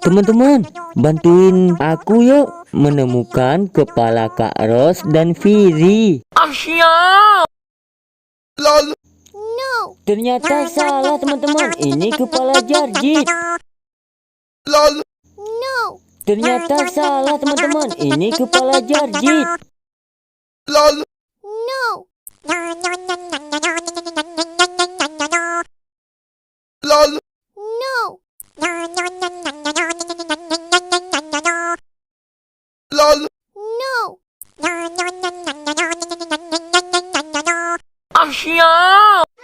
Teman-teman, bantuin aku yuk menemukan kepala Kak Ros dan Fizi. LOL. Ternyata salah teman-teman, ini kepala Jarjit. LOL. Ternyata salah teman-teman, ini kepala Jarjit. LOL. LOL. LOL. Asyik.